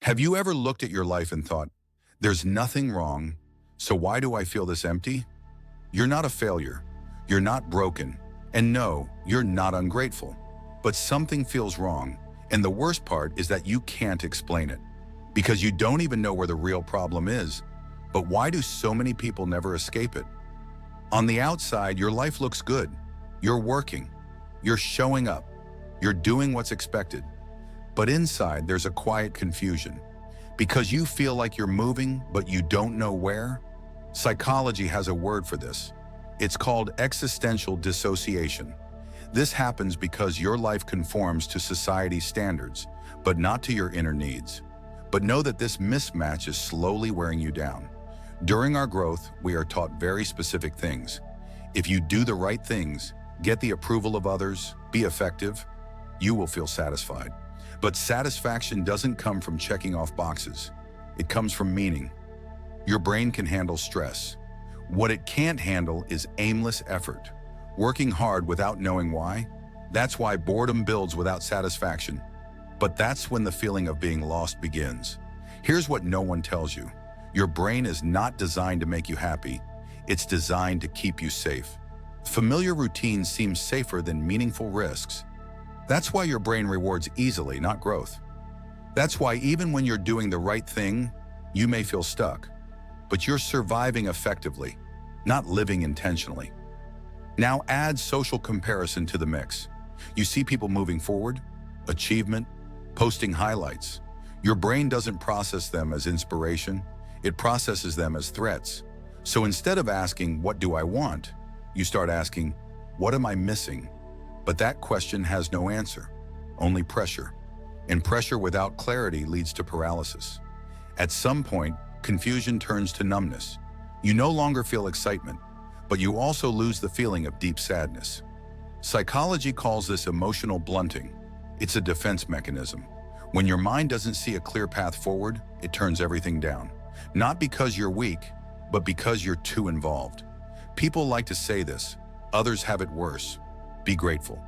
Have you ever looked at your life and thought, there's nothing wrong, so why do I feel this empty? You're not a failure. You're not broken. And no, you're not ungrateful. But something feels wrong, and the worst part is that you can't explain it. Because you don't even know where the real problem is. But why do so many people never escape it? On the outside, your life looks good. You're working. You're showing up. You're doing what's expected. But inside, there's a quiet confusion. Because you feel like you're moving, but you don't know where. Psychology has a word for this. It's called existential dissociation. This happens because your life conforms to society's standards, but not to your inner needs. But know that this mismatch is slowly wearing you down. During our growth, we are taught very specific things. If you do the right things, get the approval of others, be effective, you will feel satisfied. But satisfaction doesn't come from checking off boxes. It comes from meaning. Your brain can handle stress. What it can't handle is aimless effort. Working hard without knowing why. That's why boredom builds without satisfaction. But that's when the feeling of being lost begins. Here's what no one tells you. Your brain is not designed to make you happy. It's designed to keep you safe. Familiar routines seem safer than meaningful risks. That's why your brain rewards easily, not growth. That's why even when you're doing the right thing, you may feel stuck. But you're surviving effectively, not living intentionally. Now add social comparison to the mix. You see people moving forward, achievement, posting highlights. Your brain doesn't process them as inspiration, it processes them as threats. So instead of asking, what do I want? You start asking, what am I missing? But that question has no answer, only pressure. And pressure without clarity leads to paralysis. At some point, confusion turns to numbness. You no longer feel excitement, but you also lose the feeling of deep sadness. Psychology calls this emotional blunting. It's a defense mechanism. When your mind doesn't see a clear path forward, it turns everything down. Not because you're weak, but because you're too involved. People like to say this, others have it worse. Be grateful.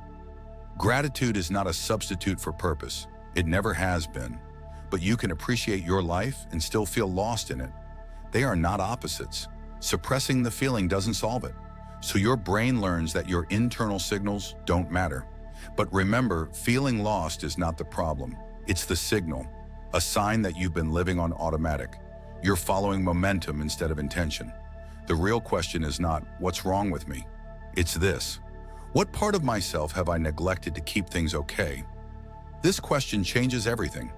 Gratitude is not a substitute for purpose. It never has been. But you can appreciate your life and still feel lost in it. They are not opposites. Suppressing the feeling doesn't solve it. So your brain learns that your internal signals don't matter. But remember, feeling lost is not the problem. It's the signal, a sign that you've been living on automatic. You're following momentum instead of intention. The real question is not, what's wrong with me? It's this. What part of myself have I neglected to keep things okay? This question changes everything.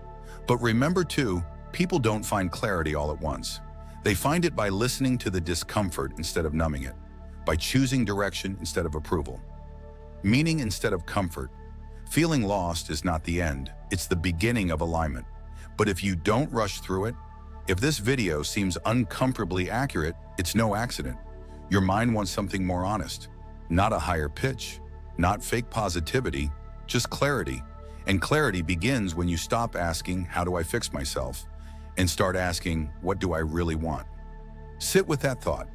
But remember too, people don't find clarity all at once. They find it by listening to the discomfort instead of numbing it, by choosing direction instead of approval, meaning instead of comfort. Feeling lost is not the end, it's the beginning of alignment. But if you don't rush through it, if this video seems uncomfortably accurate, it's no accident. Your mind wants something more honest. Not a higher pitch, not fake positivity, just clarity. And clarity begins when you stop asking, how do I fix myself? And start asking, what do I really want? Sit with that thought.